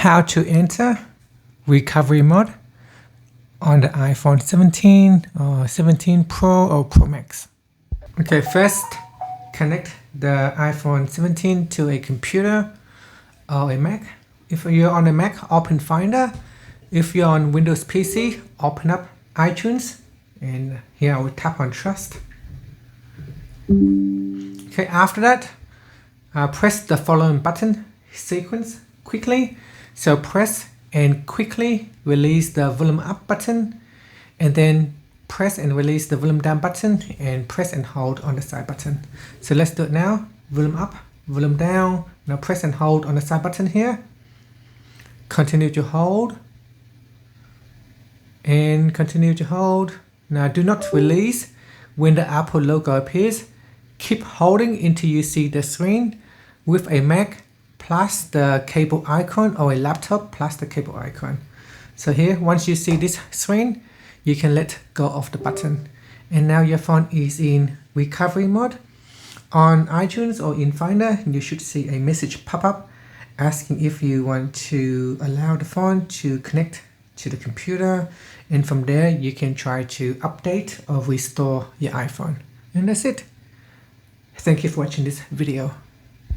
how to enter recovery mode on the iPhone 17 or 17 Pro or Pro Max. Okay, first connect the iPhone 17 to a computer or a Mac. If you're on a Mac, open Finder. If you're on Windows PC, open up iTunes, and here I will tap on Trust. Okay, after that, press the following button sequence quickly. So press and quickly release the volume up button, and then press and release the volume down button, and press and hold on the side button. So let's do it now. Volume up, volume down. Now press and hold on the side button here. Continue to hold. And continue to hold. Now do not release when the Apple logo appears. Keep holding until you see the screen with a Mac plus the cable icon, or a laptop plus the cable icon. So here, once you see this screen, you can let go of the button. And now your phone is in recovery mode. On iTunes or in Finder, you should see a message pop up asking if you want to allow the phone to connect to the computer. And from there, you can try to update or restore your iPhone. And that's it. Thank you for watching this video.